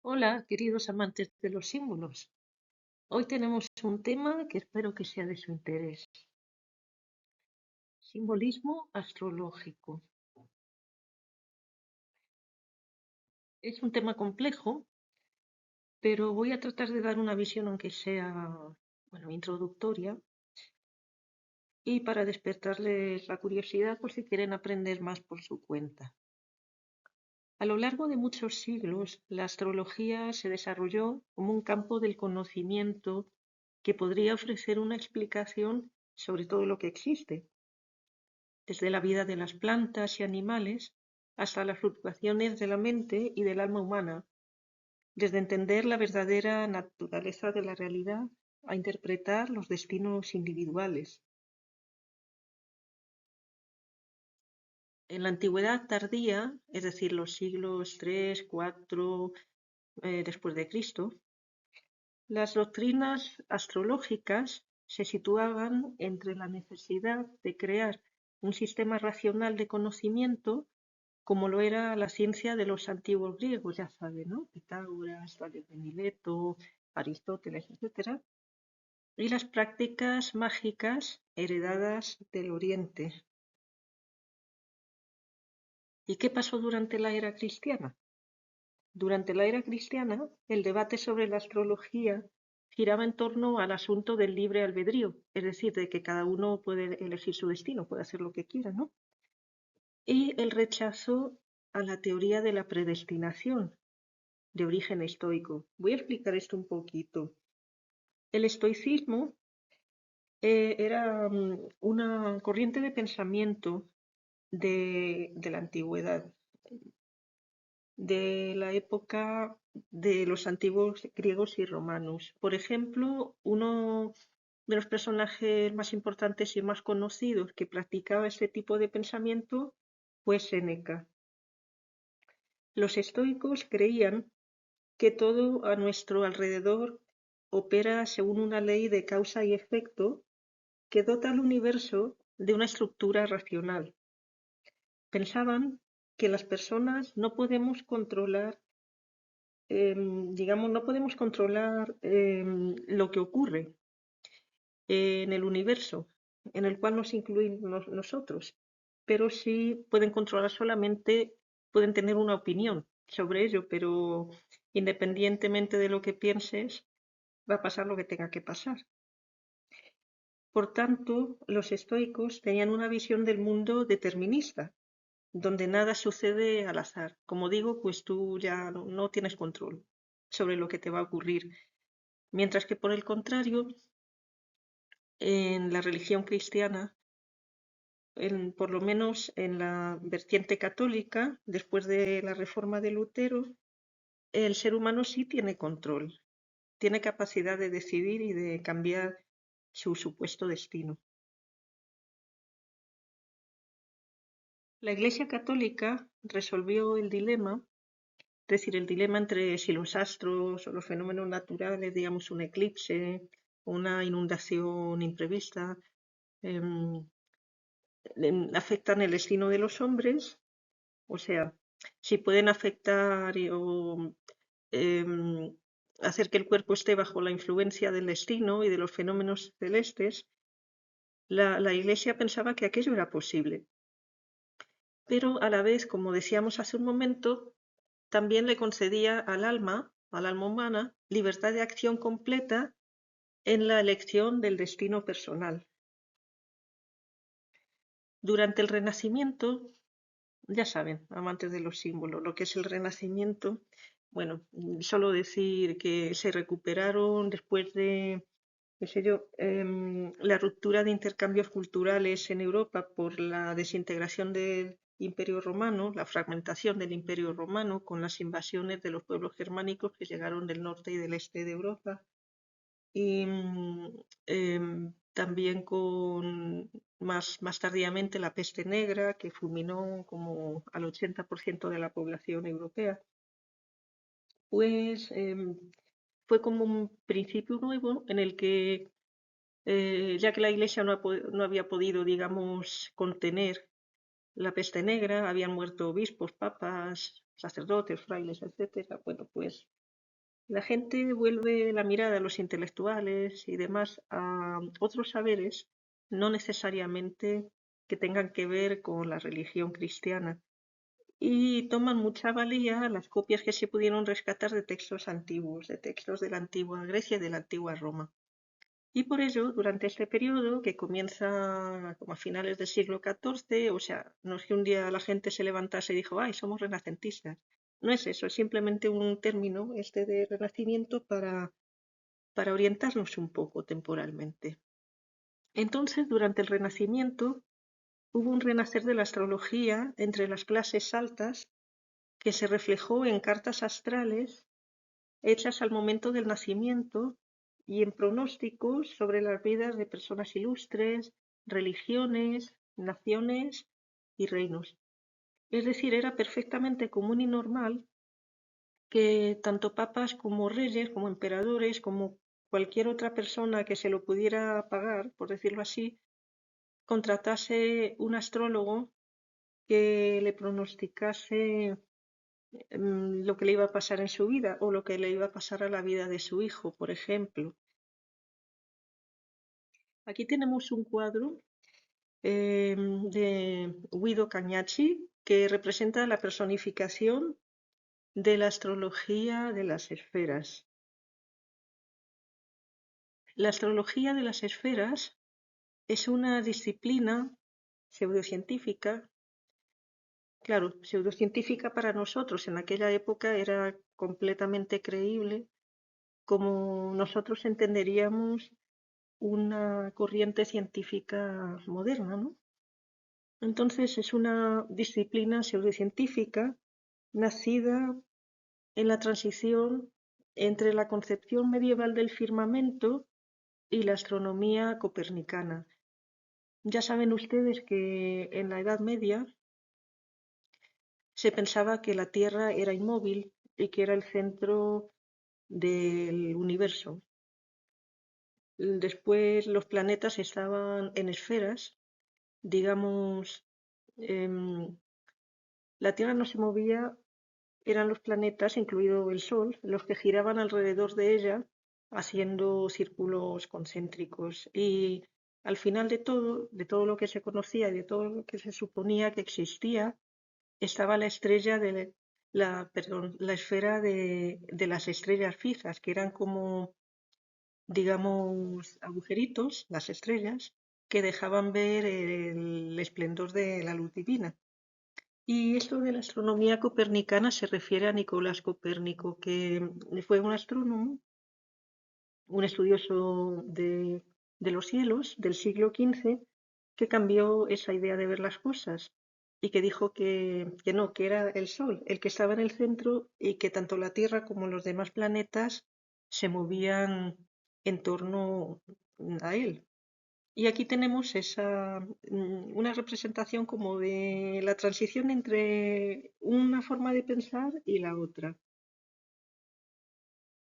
Hola, queridos amantes de los símbolos. Hoy tenemos un tema que espero que sea de su interés. Simbolismo astrológico. Es un tema complejo, pero voy a tratar de dar una visión, aunque sea, introductoria, y para despertarles la curiosidad por si quieren aprender más por su cuenta. A lo largo de muchos siglos, la astrología se desarrolló como un campo del conocimiento que podría ofrecer una explicación sobre todo lo que existe, desde la vida de las plantas y animales hasta las fluctuaciones de la mente y del alma humana, desde entender la verdadera naturaleza de la realidad a interpretar los destinos individuales. En la antigüedad tardía, es decir, los siglos 3, 4 después de Cristo, las doctrinas astrológicas se situaban entre la necesidad de crear un sistema racional de conocimiento como lo era la ciencia de los antiguos griegos, ya saben, ¿no? Pitágoras, Tales de Mileto, Aristóteles, etcétera, y las prácticas mágicas heredadas del Oriente. ¿Y qué pasó durante la era cristiana? Durante la era cristiana, el debate sobre la astrología giraba en torno al asunto del libre albedrío, es decir, de que cada uno puede elegir su destino, puede hacer lo que quiera, ¿no? Y el rechazo a la teoría de la predestinación, de origen estoico. Voy a explicar esto un poquito. El estoicismo era una corriente de pensamiento de la antigüedad, de la época de los antiguos griegos y romanos. Por ejemplo, uno de los personajes más importantes y más conocidos que practicaba este tipo de pensamiento fue Séneca. Los estoicos creían que todo a nuestro alrededor opera según una ley de causa y efecto que dota al universo de una estructura racional. Pensaban que las personas no podemos controlar, digamos, no podemos controlar lo que ocurre en el universo, en el cual nos incluimos nosotros, pero sí pueden controlar solamente, pueden tener una opinión sobre ello, pero independientemente de lo que pienses, va a pasar lo que tenga que pasar. Por tanto, los estoicos tenían una visión del mundo determinista, donde nada sucede al azar. Como digo, pues tú ya no tienes control sobre lo que te va a ocurrir. Mientras que por el contrario, en la religión cristiana, por lo menos en la vertiente católica, después de la reforma de Lutero, el ser humano sí tiene control, tiene capacidad de decidir y de cambiar su supuesto destino. La Iglesia Católica resolvió el dilema, es decir, el dilema entre si los astros o los fenómenos naturales, digamos un eclipse, una inundación imprevista, em, afectan el destino de los hombres, o sea, si pueden afectar o em, hacer que el cuerpo esté bajo la influencia del destino y de los fenómenos celestes, la Iglesia pensaba que aquello era posible. Pero a la vez, como decíamos hace un momento, también le concedía al alma humana, libertad de acción completa en la elección del destino personal. Durante el Renacimiento, ya saben, amantes de los símbolos, lo que es el Renacimiento, bueno, solo decir que se recuperaron después de, qué sé yo, la ruptura de intercambios culturales en Europa por la desintegración del Imperio Romano, la fragmentación del Imperio Romano con las invasiones de los pueblos germánicos que llegaron del norte y del este de Europa y también con más tardíamente la peste negra que fulminó como al 80% de la población europea, pues fue como un principio nuevo en el que, ya que la Iglesia no había podido, digamos, contener la peste negra, habían muerto obispos, papas, sacerdotes, frailes, etcétera. Bueno, pues La gente vuelve la mirada a los intelectuales y demás a otros saberes, no necesariamente que tengan que ver con la religión cristiana, y toman mucha valía las copias que se pudieron rescatar de textos antiguos, de textos de la antigua Grecia y de la antigua Roma. Y por ello, durante este periodo, que comienza como a finales del siglo XIV, o sea, no es que un día la gente se levantase y dijo, ay, somos renacentistas. No es eso, es simplemente un término este de renacimiento para orientarnos un poco temporalmente. Entonces, durante el Renacimiento, hubo un renacer de la astrología entre las clases altas que se reflejó en cartas astrales hechas al momento del nacimiento y en pronósticos sobre las vidas de personas ilustres, religiones, naciones y reinos. Es decir, era perfectamente común y normal que tanto papas como reyes, como emperadores, como cualquier otra persona que se lo pudiera pagar, por decirlo así, contratase un astrólogo que le pronosticase lo que le iba a pasar en su vida o lo que le iba a pasar a la vida de su hijo, por ejemplo. Aquí tenemos un cuadro de Guido Cagnacci que representa la personificación de la astrología de las esferas. La astrología de las esferas es una disciplina pseudocientífica, claro, pseudocientífica para nosotros en aquella época era completamente creíble, como nosotros entenderíamos una corriente científica moderna, ¿no? Entonces es una disciplina pseudocientífica nacida en la transición entre la concepción medieval del firmamento y la astronomía copernicana. Ya saben ustedes que en la Edad Media se pensaba que la Tierra era inmóvil y que era el centro del universo. Después los planetas estaban en esferas, digamos, em, la Tierra no se movía, eran los planetas, incluido el Sol, los que giraban alrededor de ella, haciendo círculos concéntricos. Y al final de todo lo que se conocía y de todo lo que se suponía que existía, estaba la estrella de perdón, la esfera de las estrellas fijas, que eran como, digamos, agujeritos, las estrellas, que dejaban ver el esplendor de la luz divina. Y esto de la astronomía copernicana se refiere a Nicolás Copérnico, que fue un astrónomo, un estudioso de los cielos del siglo XV, que cambió esa idea de ver las cosas y que dijo que no, que era el Sol el que estaba en el centro y que tanto la Tierra como los demás planetas se movían en torno a él. Y aquí tenemos una representación como de la transición entre una forma de pensar y la otra.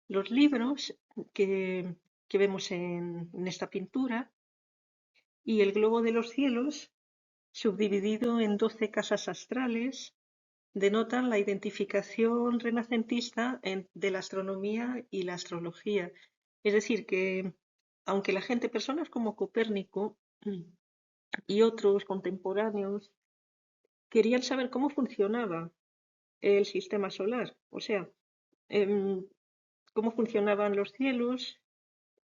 Los libros que vemos en esta pintura y el globo de los cielos, subdividido en 12 casas astrales, denotan la identificación renacentista de la astronomía y la astrología. Es decir, que aunque la gente, personas como Copérnico y otros contemporáneos, querían saber cómo funcionaba el sistema solar, o sea, em, cómo funcionaban los cielos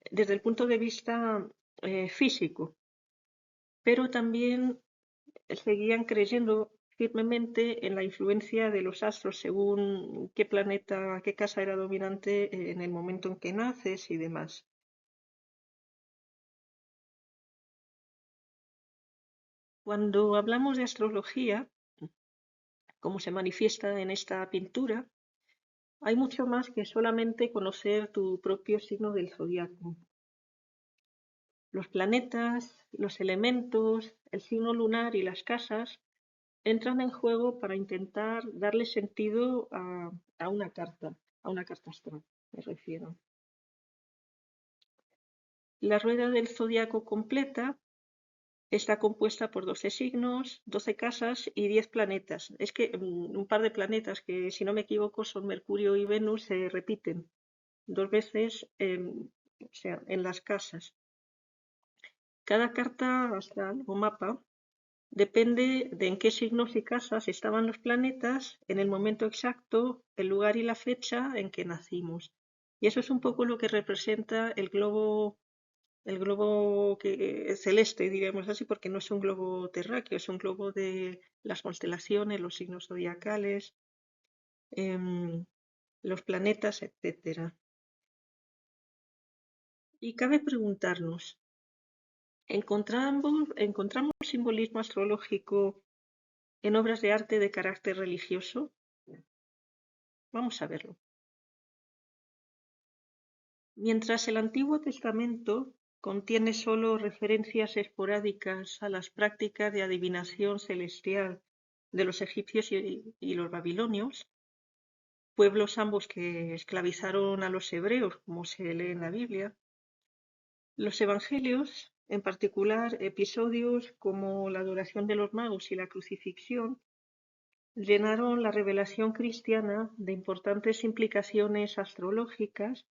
desde el punto de vista físico, pero también seguían creyendo firmemente en la influencia de los astros según qué planeta, qué casa era dominante en el momento en que naces y demás. Cuando hablamos de astrología, como se manifiesta en esta pintura, hay mucho más que solamente conocer tu propio signo del zodiaco. Los planetas, los elementos, el signo lunar y las casas entran en juego para intentar darle sentido a una carta astral, me refiero. La rueda del zodiaco completa está compuesta por 12 signos, 12 casas y 10 planetas. Es que un par de planetas que, si no me equivoco, son Mercurio y Venus, se repiten. 2 veces, o sea, en las casas. Cada carta astral o mapa depende de en qué signos y casas estaban los planetas en el momento exacto, el lugar y la fecha en que nacimos. Y eso es un poco lo que representa el globo celeste, diríamos así, porque no es un globo terráqueo, es un globo de las constelaciones, los signos zodiacales, em, los planetas, etcétera. Y cabe preguntarnos, ¿encontramos simbolismo astrológico en obras de arte de carácter religioso? Vamos a verlo. Mientras el Antiguo Testamento contiene solo referencias esporádicas a las prácticas de adivinación celestial de los egipcios y los babilonios, pueblos ambos que esclavizaron a los hebreos, como se lee en la Biblia, los evangelios, en particular episodios como la adoración de los magos y la crucifixión, llenaron la revelación cristiana de importantes implicaciones astrológicas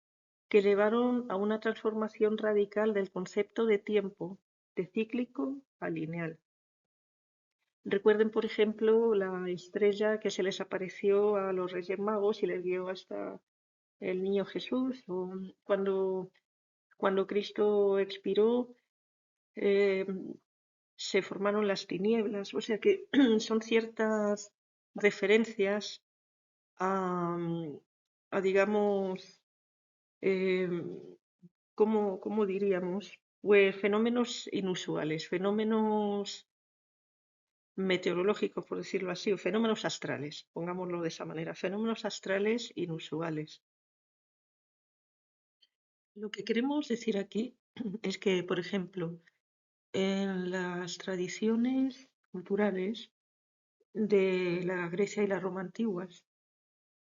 que llevaron a una transformación radical del concepto de tiempo, de cíclico a lineal. Recuerden, por ejemplo, la estrella que se les apareció a los Reyes Magos y les guió hasta el niño Jesús, o cuando Cristo expiró, eh, se formaron las tinieblas, o sea que son ciertas referencias a, digamos, eh, ¿cómo diríamos? Pues fenómenos inusuales, fenómenos meteorológicos, por decirlo así, o fenómenos astrales, pongámoslo de esa manera, fenómenos astrales inusuales. Lo que queremos decir aquí es que, por ejemplo, en las tradiciones culturales de la Grecia y la Roma antiguas,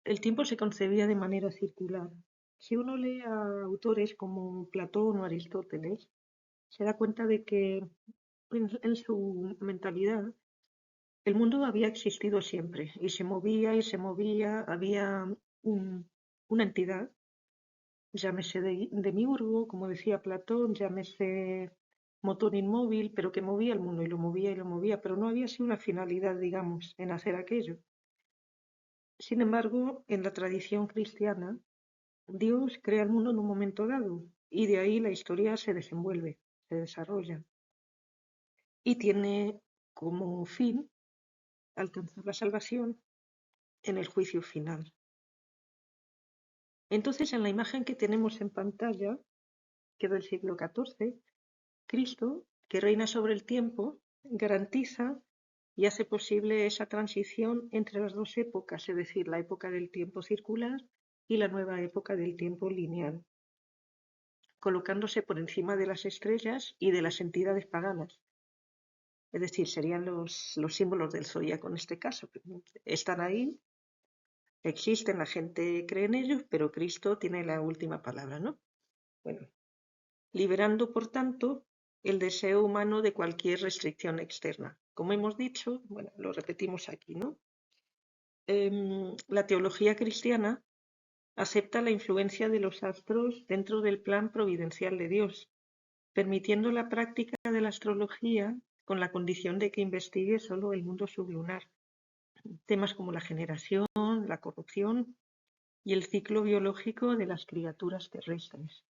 el tiempo se concebía de manera circular. Si uno lee a autores como Platón o Aristóteles, se da cuenta de que en su mentalidad el mundo había existido siempre y se movía, había una entidad, llámese demiurgo, como decía Platón, llámese motor inmóvil, pero que movía el mundo y lo movía, pero no había sido una finalidad, digamos, en hacer aquello. Sin embargo, en la tradición cristiana, Dios crea el mundo en un momento dado y de ahí la historia se desenvuelve, se desarrolla y tiene como fin alcanzar la salvación en el juicio final. Entonces, en la imagen que tenemos en pantalla, que es del siglo XIV, Cristo, que reina sobre el tiempo, garantiza y hace posible esa transición entre las dos épocas, es decir, la época del tiempo circular y la nueva época del tiempo lineal, colocándose por encima de las estrellas y de las entidades paganas. Es decir, serían los símbolos del zodíaco en este caso. Están ahí, existen, la gente cree en ellos, pero Cristo tiene la última palabra, ¿no? Bueno, liberando, por tanto, el deseo humano de cualquier restricción externa. Como hemos dicho, bueno, lo repetimos aquí, ¿no? La teología cristiana acepta la influencia de los astros dentro del plan providencial de Dios, permitiendo la práctica de la astrología con la condición de que investigue solo el mundo sublunar, temas como la generación, la corrupción y el ciclo biológico de las criaturas terrestres.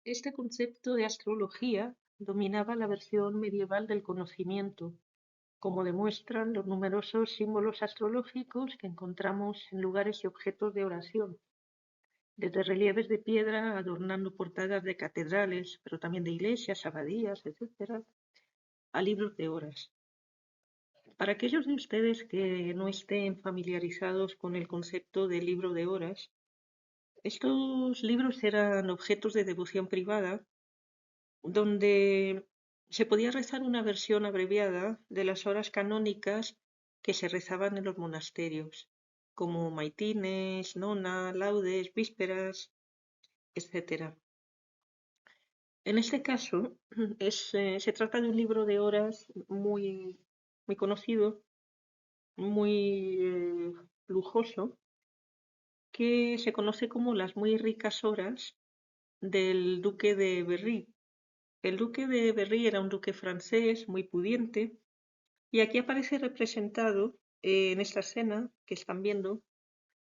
Este concepto de astrología dominaba la versión medieval del conocimiento, como demuestran los numerosos símbolos astrológicos que encontramos en lugares y objetos de oración, desde relieves de piedra adornando portadas de catedrales, pero también de iglesias, abadías, etc., a libros de horas. Para aquellos de ustedes que no estén familiarizados con el concepto de libro de horas, estos libros eran objetos de devoción privada donde se podía rezar una versión abreviada de las horas canónicas que se rezaban en los monasterios, como maitines, nona, laudes, vísperas, etc. En este caso, se trata de un libro de horas muy conocido, muy lujoso, que se conoce como las muy ricas horas del duque de Berry. El duque de Berry era un duque francés muy pudiente y aquí aparece representado en esta escena que están viendo,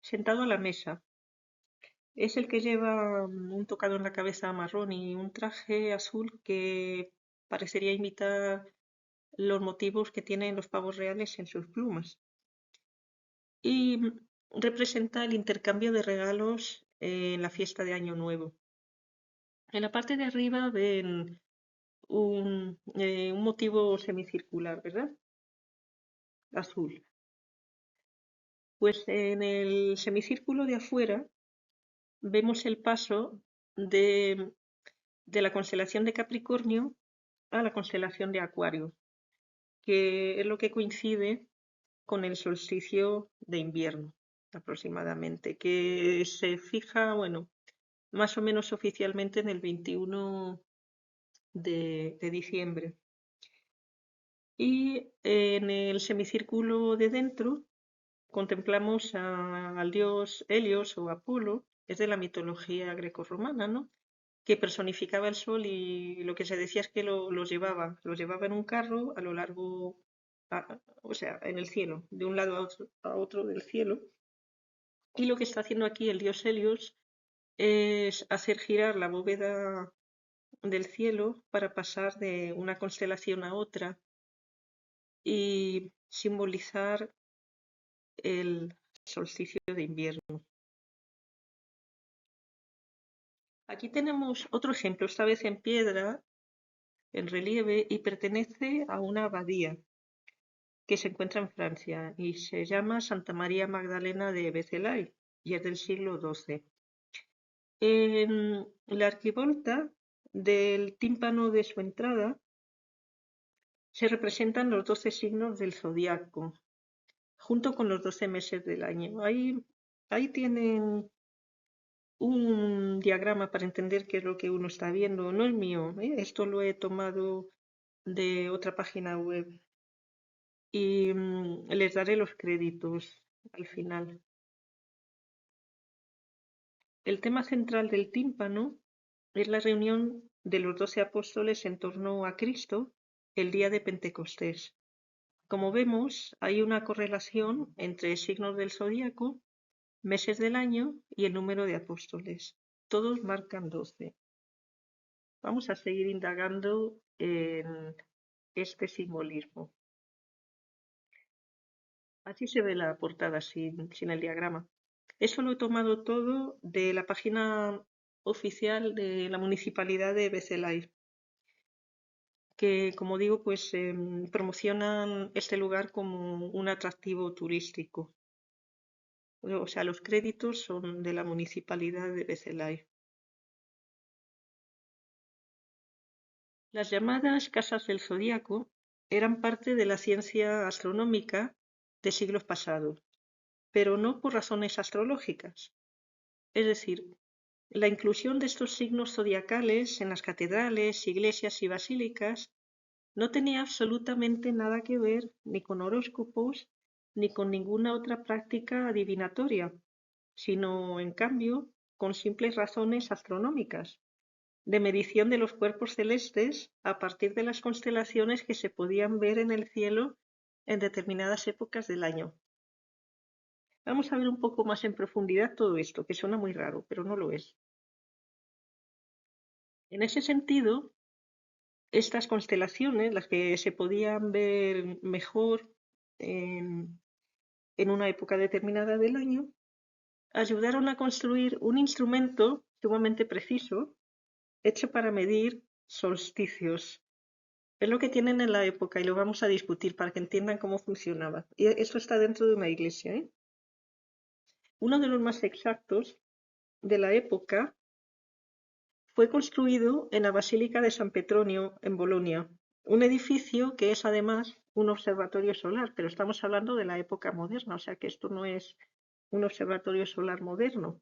sentado a la mesa. Es el que lleva un tocado en la cabeza marrón y un traje azul que parecería imitar los motivos que tienen los pavos reales en sus plumas. Y representa el intercambio de regalos en la fiesta de Año Nuevo. En la parte de arriba ven un motivo semicircular, ¿verdad? Azul. Pues en el semicírculo de afuera vemos el paso de la constelación de Capricornio a la constelación de Acuario, que es lo que coincide con el solsticio de invierno aproximadamente, que se fija, bueno, más o menos oficialmente en el 21 de diciembre. Y en el semicírculo de dentro contemplamos al dios Helios o Apolo, es de la mitología grecorromana, ¿no? Que personificaba el sol y lo que se decía es que los llevaba en un carro a lo largo, o sea, en el cielo, de un lado a otro del cielo. Y lo que está haciendo aquí el dios Helios es hacer girar la bóveda del cielo para pasar de una constelación a otra y simbolizar el solsticio de invierno. Aquí tenemos otro ejemplo, esta vez en piedra, en relieve, y pertenece a una abadía que se encuentra en Francia y se llama Santa María Magdalena de Becelay y es del siglo XII. En la arquivolta del tímpano de su entrada se representan los 12 signos del zodiaco, junto con los 12 meses del año. Ahí tienen un diagrama para entender qué es lo que uno está viendo. No es mío, ¿eh? Esto lo he tomado de otra página web y les daré los créditos al final. El tema central del tímpano es la reunión de los 12 apóstoles en torno a Cristo el día de Pentecostés. Como vemos, hay una correlación entre signos del zodíaco, meses del año y el número de apóstoles. Todos marcan 12. Vamos a seguir indagando en este simbolismo. Así se ve la portada sin el diagrama. Eso lo he tomado todo de la página oficial de la Municipalidad de Becelay, que como digo, pues promocionan este lugar como un atractivo turístico. O sea, los créditos son de la Municipalidad de Becelay. Las llamadas casas del zodíaco eran parte de la ciencia astronómica de siglos pasados, pero no por razones astrológicas. Es decir, la inclusión de estos signos zodiacales en las catedrales, iglesias y basílicas no tenía absolutamente nada que ver ni con horóscopos ni con ninguna otra práctica adivinatoria, sino, en cambio, con simples razones astronómicas, de medición de los cuerpos celestes a partir de las constelaciones que se podían ver en el cielo en determinadas épocas del año. Vamos a ver un poco más en profundidad todo esto, que suena muy raro, pero no lo es. En ese sentido, estas constelaciones, las que se podían ver mejor en una época determinada del año, ayudaron a construir un instrumento sumamente preciso, hecho para medir solsticios. Es lo que tienen en la época y lo vamos a discutir para que entiendan cómo funcionaba. Y esto está dentro de una iglesia, ¿eh? Uno de los más exactos de la época fue construido en la Basílica de San Petronio, en Bolonia, un edificio que es además un observatorio solar, pero estamos hablando de la época moderna, o sea que esto no es un observatorio solar moderno.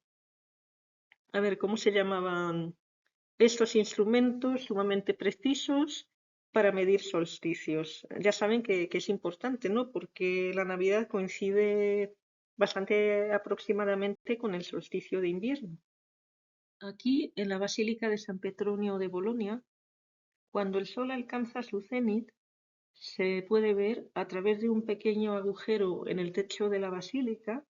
A ver, ¿cómo se llamaban estos instrumentos sumamente precisos para medir solsticios? Ya saben que es importante, ¿no? Porque la Navidad coincide bastante aproximadamente con el solsticio de invierno. Aquí, en la Basílica de San Petronio de Bolonia, cuando el sol alcanza su cenit, se puede ver a través de un pequeño agujero en el techo de la basílica,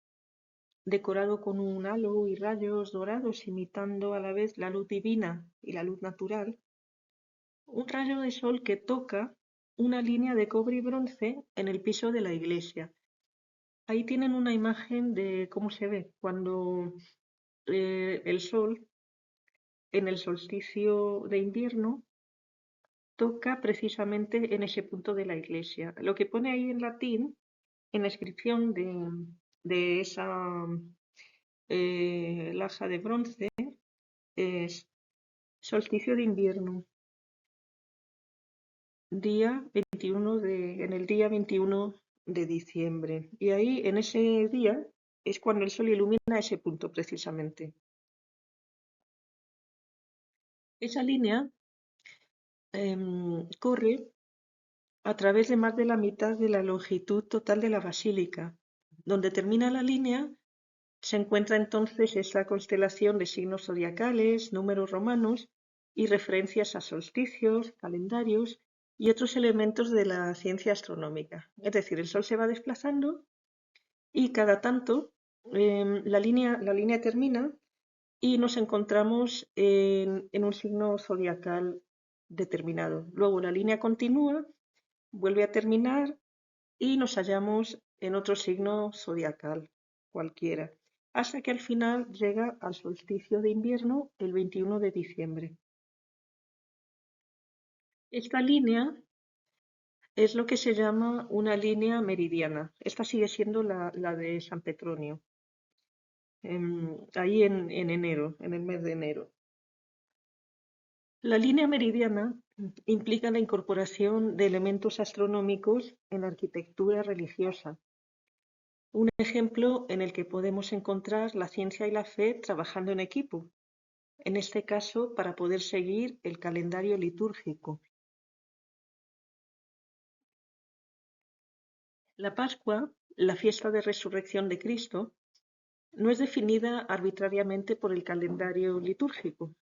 decorado con un halo y rayos dorados imitando a la vez la luz divina y la luz natural, un rayo de sol que toca una línea de cobre y bronce en el piso de la iglesia. Ahí tienen una imagen de cómo se ve cuando el sol en el solsticio de invierno toca precisamente en ese punto de la iglesia. Lo que pone ahí en latín, en la inscripción de esa laja de bronce, es solsticio de invierno, en el día 21 de diciembre. Y ahí, en ese día, es cuando el sol ilumina ese punto precisamente. Esa línea corre a través de más de la mitad de la longitud total de la basílica. Donde termina la línea se encuentra entonces esa constelación de signos zodiacales, números romanos y referencias a solsticios, calendarios y otros elementos de la ciencia astronómica. Es decir, el Sol se va desplazando y cada tanto la línea termina y nos encontramos en un signo zodiacal determinado. Luego la línea continúa, vuelve a terminar y nos hallamos en otro signo zodiacal cualquiera, hasta que al final llega al solsticio de invierno el 21 de diciembre. Esta línea es lo que se llama una línea meridiana. Esta sigue siendo la de San Petronio, ahí en enero, en el mes de enero. La línea meridiana implica la incorporación de elementos astronómicos en la arquitectura religiosa. Un ejemplo en el que podemos encontrar la ciencia y la fe trabajando en equipo, en este caso para poder seguir el calendario litúrgico. La Pascua, la fiesta de resurrección de Cristo, no es definida arbitrariamente por el calendario litúrgico,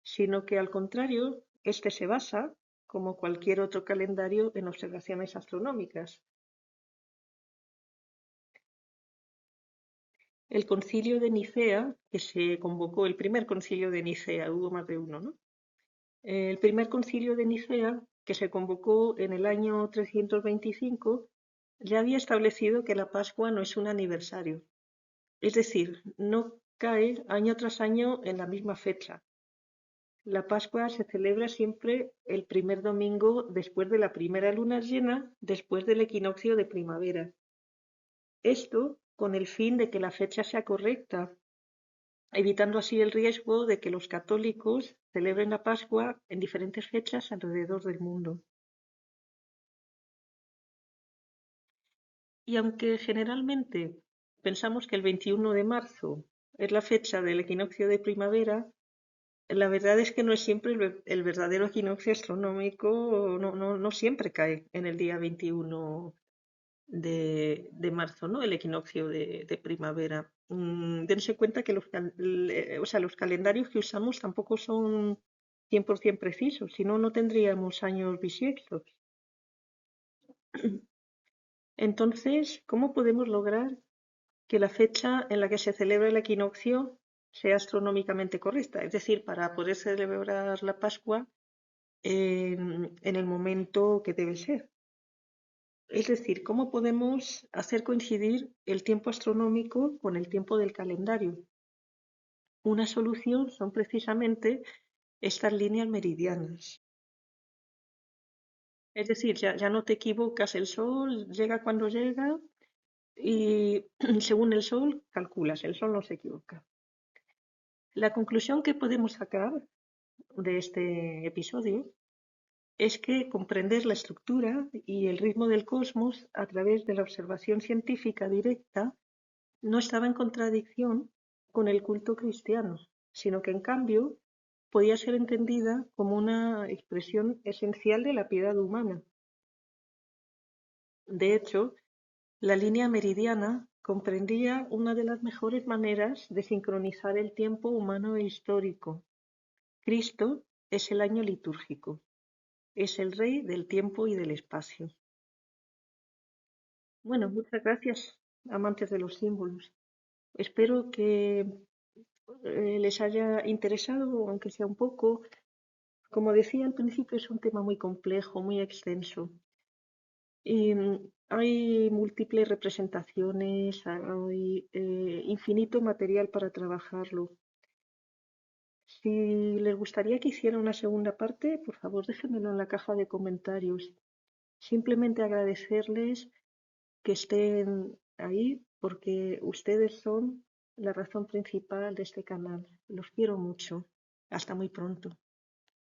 sino que al contrario, este se basa, como cualquier otro calendario, en observaciones astronómicas. El concilio de Nicea, que se convocó, el primer concilio de Nicea, hubo más de uno, ¿no? El primer concilio de Nicea, que se convocó en el año 325, ya había establecido que la Pascua no es un aniversario, es decir, no cae año tras año en la misma fecha. La Pascua se celebra siempre el primer domingo después de la primera luna llena, después del equinoccio de primavera. Esto con el fin de que la fecha sea correcta, evitando así el riesgo de que los católicos celebren la Pascua en diferentes fechas alrededor del mundo. Y aunque generalmente pensamos que el 21 de marzo es la fecha del equinoccio de primavera, la verdad es que no es siempre el verdadero equinoccio astronómico, no siempre cae en el día 21 de marzo, ¿no? El equinoccio de primavera. Dense cuenta que los calendarios que usamos tampoco son 100% precisos, si no, no tendríamos años bisiestos. Entonces, ¿cómo podemos lograr que la fecha en la que se celebra el equinoccio sea astronómicamente correcta? Es decir, para poder celebrar la Pascua en el momento que debe ser. Es decir, ¿cómo podemos hacer coincidir el tiempo astronómico con el tiempo del calendario? Una solución son precisamente estas líneas meridianas. Es decir, ya no te equivocas, el sol llega cuando llega y según el sol calculas, el sol no se equivoca. La conclusión que podemos sacar de este episodio es que comprender la estructura y el ritmo del cosmos a través de la observación científica directa no estaba en contradicción con el culto cristiano, sino que en cambio podía ser entendida como una expresión esencial de la piedad humana. De hecho, la línea meridiana comprendía una de las mejores maneras de sincronizar el tiempo humano e histórico. Cristo es el año litúrgico, es el rey del tiempo y del espacio. Bueno, muchas gracias, amantes de los símbolos. Espero que les haya interesado, aunque sea un poco. Como decía al principio, es un tema muy complejo, muy extenso. Y hay múltiples representaciones, hay infinito material para trabajarlo. Si les gustaría que hiciera una segunda parte, por favor déjenmelo en la caja de comentarios. Simplemente agradecerles que estén ahí porque ustedes son la razón principal de este canal. Los quiero mucho. Hasta muy pronto.